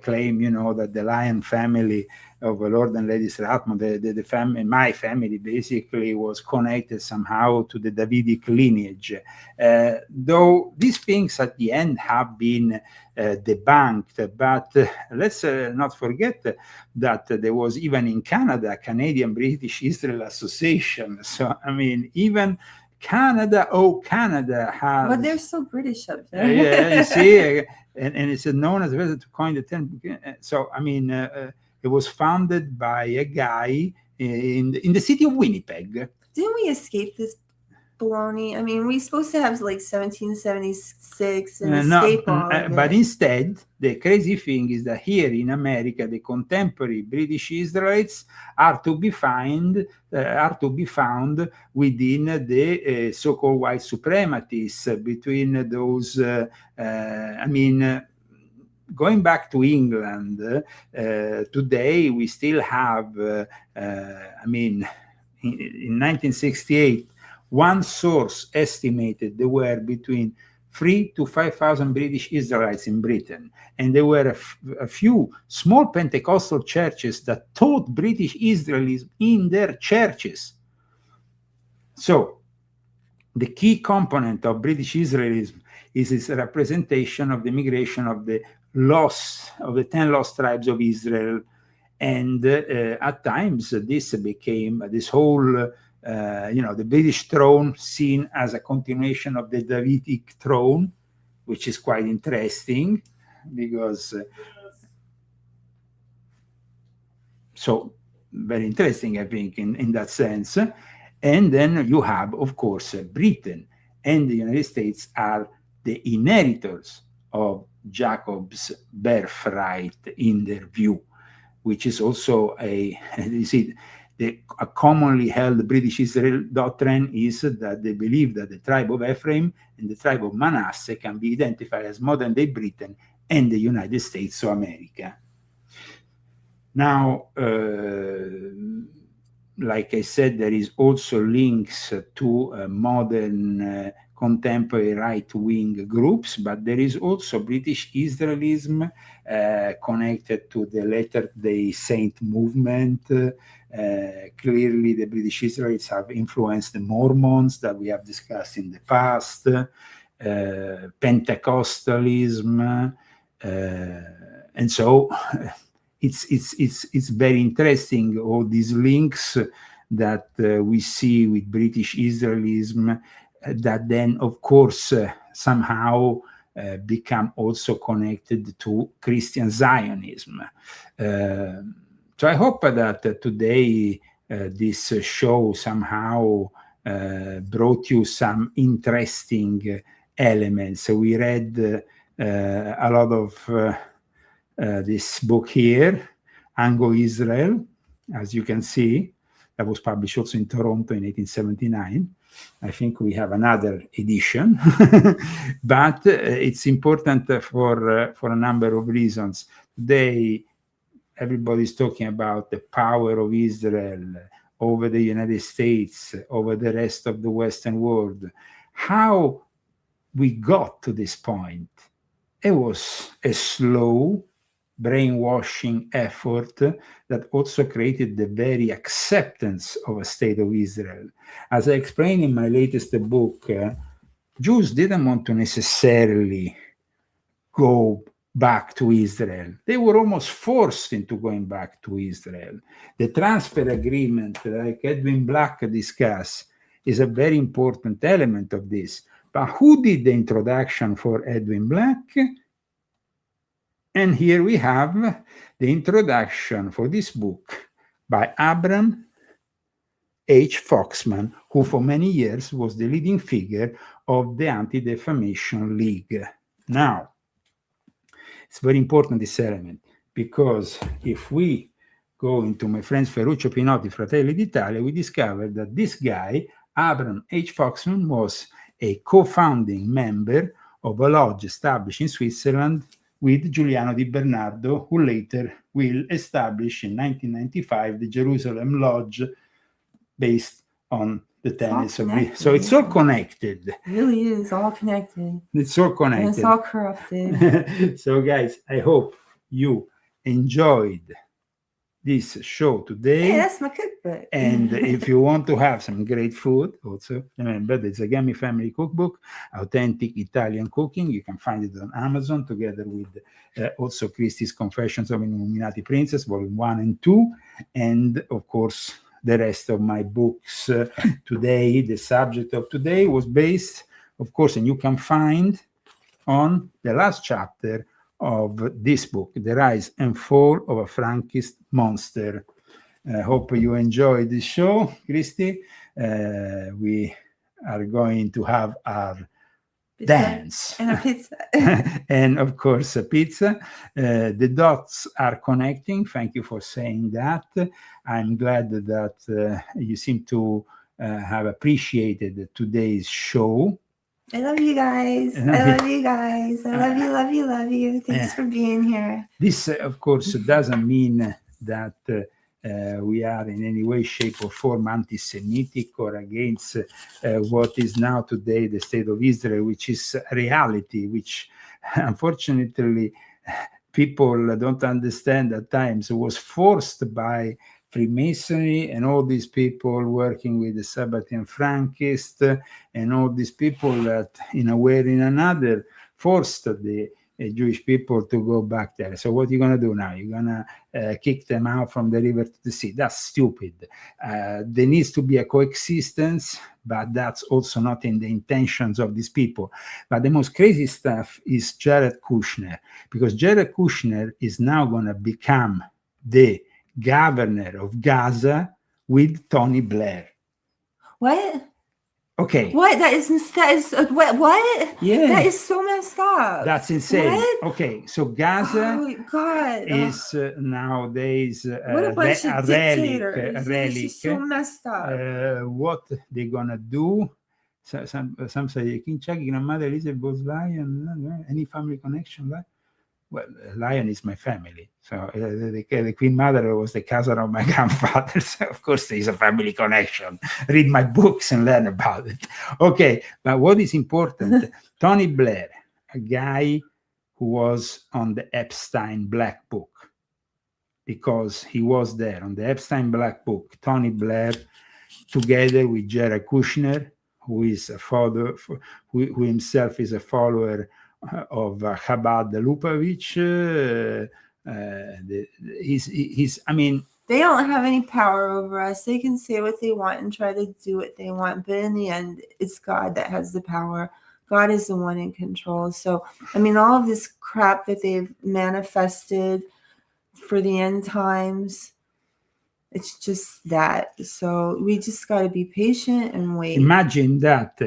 claim, that the Lion family of Lord and Lady Strathmore, the family, my family basically was connected somehow to the Davidic lineage. Though these things at the end have been debunked, but let's not forget that there was even in Canada, Canadian-British Israel Association. So, I mean, even Canada has... But they're so British up there. Yeah, you see, and it's known as to coin the term. So, I mean, it was founded by a guy in the city of Winnipeg. Didn't we escape this baloney? I mean, we're supposed to have like 1776 and escape all of it. But instead, the crazy thing is that here in America, the contemporary British Israelites are to be found within the so-called white supremacists, between those. Going back to England, today we still have. In 1968. One source estimated there were between 3,000 to 5,000 British Israelites in Britain, and there were a few small Pentecostal churches that taught British Israelism in their churches. So, the key component of British Israelism is its representation of the migration of the 10 lost tribes of Israel, and at times this became this whole. The British throne seen as a continuation of the Davidic throne, which is quite interesting because, very interesting, I think, in that sense. And then you have, of course, Britain and the United States are the inheritors of Jacob's birthright in their view, which is also a commonly held British Israel doctrine is that they believe that the tribe of Ephraim and the tribe of Manasseh can be identified as modern-day Britain and the United States of America. Now, like I said, there is also links to modern contemporary right-wing groups, but there is also British Israelism connected to the Latter-day Saint movement. Clearly, the British Israelites have influenced the Mormons that we have discussed in the past, Pentecostalism, and so it's very interesting, all these links that we see with British Israelism that then, of course, somehow become also connected to Christian Zionism. So I hope that today this show somehow brought you some interesting elements. So we read a lot of this book here, Anglo-Israel, as you can see, that was published also in Toronto in 1879. I think we have another edition, but it's important for a number of reasons. Today, everybody's talking about the power of Israel over the United States, over the rest of the Western world. How we got to this point, it was a slow brainwashing effort that also created the very acceptance of a state of Israel. As I explained in my latest book, Jews didn't want to necessarily go back to Israel. They were almost forced into going back to Israel. The transfer agreement, like Edwin Black discussed, is a very important element of this. But who did the introduction for Edwin Black? And here we have the introduction for this book by Abram H. Foxman, who for many years was the leading figure of the Anti-Defamation League. Now, it's very important, this element, because if we go into my friends Ferruccio Pinotti, Fratelli d'Italia, we discover that this guy, Abram H. Foxman, was a co-founding member of a lodge established in Switzerland with Giuliano Di Bernardo, who later will establish in 1995 the Jerusalem Lodge based on the tenets of the... So it's all connected. It really is all connected. It's all And connected. it's all corrupted. So guys, I hope you enjoyed this show today. Hey, that's my cookbook. And if you want to have some great food, also remember the Zagami Family Cookbook, authentic Italian cooking. You can find it on Amazon together with also Christie's Confessions of an Illuminati Princess, Volume 1 and 2, and of course the rest of my books. Today, the subject of today was based, of course, and you can find on the last chapter of this book, The Rise and Fall of a Frankist Monster. I hope you enjoyed this show, Christy. We are going to have our Pizza dance and a pizza. and of course a pizza. The dots are connecting. Thank you for saying that. I'm glad that you seem to have appreciated today's show. I love you guys. I love you guys. I love you, love you, love you. Thanks for being here. This, of course, doesn't mean that we are in any way, shape, or form anti-Semitic or against what is now today the state of Israel, which is a reality, which unfortunately people don't understand at times. It was forced by Freemasonry and all these people working with the Sabbatean Frankists and all these people that in a way or in another forced the Jewish people to go back there. So what are you going to do now? You're going to kick them out from the river to the sea. That's stupid. There needs to be a coexistence, but that's also not in the intentions of these people. But the most crazy stuff is Jared Kushner, because Jared Kushner is now going to become the governor of Gaza with Tony Blair. What? Okay. What? That is what? Yeah. That is so messed up. That's insane. What? Okay, so Gaza God. is nowadays What a bunch of dictators. a This relic. is so messed up. What they're gonna do? Some say, "King Chucky, grandmother Elizabeth was lion. Any family connection?" Right? Well, lion is my family. So the Queen Mother was the cousin of my grandfather. So of course, there is a family connection. Read my books and learn about it. Okay, but what is important? Tony Blair, a guy who was on the Epstein Black Book, because he was there on the Epstein Black Book. Tony Blair, together with Jared Kushner, who is a father, who himself is a follower of Chabad Lubavitch. I mean, they don't have any power over us. They can say what they want and try to do what they want, but in the end, it's God that has the power. God is the one in control. So, I mean, all of this crap that they've manifested for the end times, it's just that. So we just got to be patient and wait. Imagine that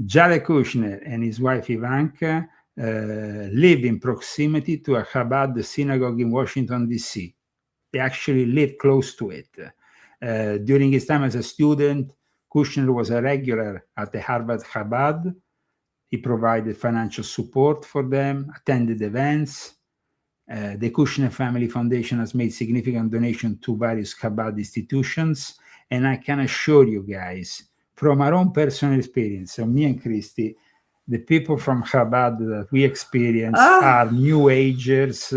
Jared Kushner and his wife Ivanka live in proximity to a Chabad synagogue in Washington, D.C. They actually live close to it. During his time as a student, Kushner was a regular at the Harvard Chabad. He provided financial support for them, attended events. The Kushner Family Foundation has made significant donations to various Chabad institutions. And I can assure you guys, from our own personal experience, so me and Christy, the people from Chabad that we experience are New Agers,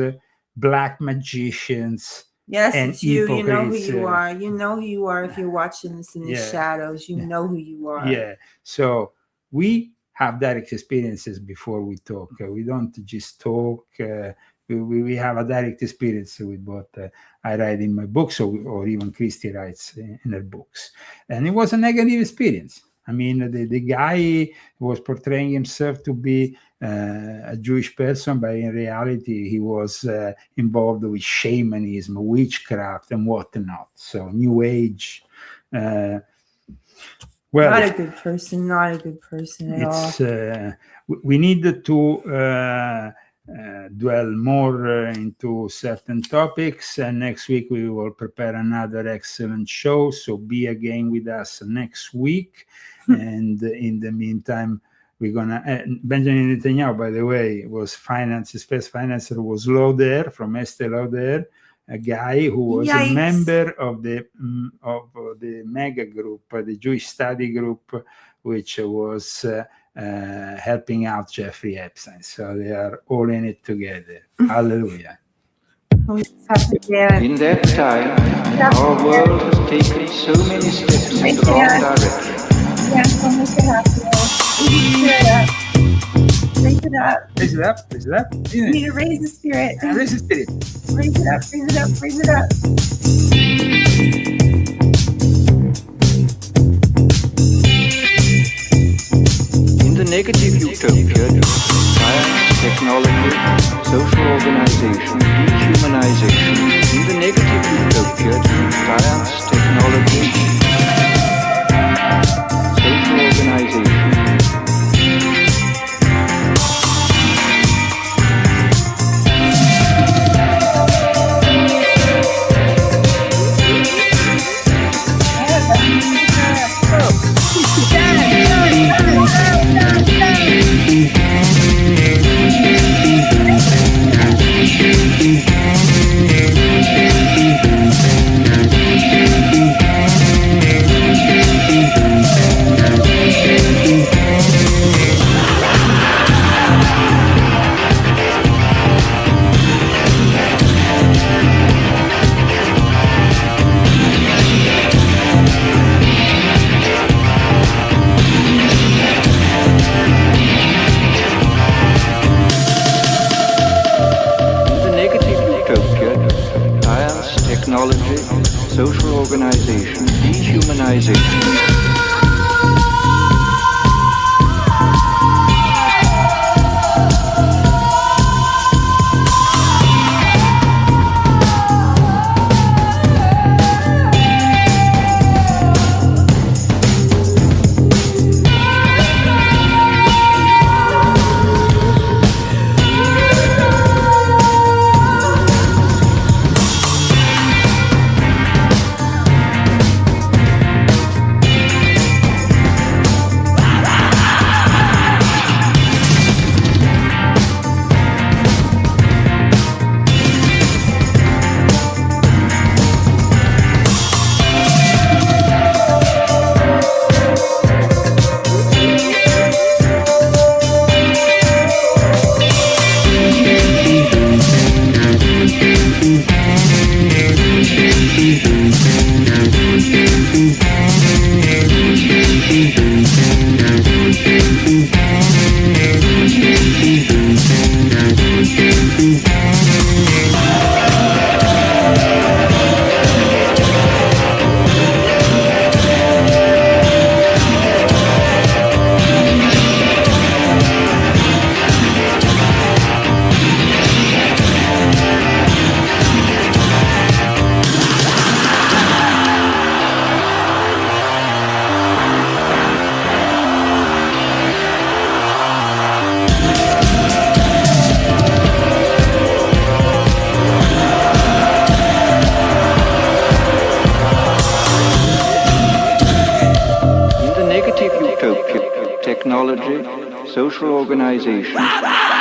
black magicians. Yes, and it's you. hypocrites. You know who you are. You know who you are if you're watching this in the shadows. You know who you are. Yeah. So we have direct experiences before we talk. We don't just talk. We have a direct experience with what I write in my books, or even Christy writes in her books. And it was a negative experience. I mean, the guy was portraying himself to be a Jewish person, but in reality, he was involved with shamanism, witchcraft, and whatnot. So, New Age. Well, not a good person at all. We need to dwell more into certain topics, and next week we will prepare another excellent show. So be again with us next week. And in the meantime, we're gonna Benjamin Netanyahu, by the way, was his first financer was Lauder from Estee Lauder, a guy who was a member of the mega group, the Jewish study group, which was helping out Jeffrey Epstein. So they are all in it together. Hallelujah. In that time, our world has taken so many steps in the wrong direction. Raise it up. Raise it up. Raise it up. You need to raise the spirit. Raise the spirit. Raise it up. Raise it up. Raise it up. In the negative utopia, science, technology, social organization, dehumanization. In the negative utopia, science, technology, social organization. Technology, social organization, dehumanization. Technology, social organization.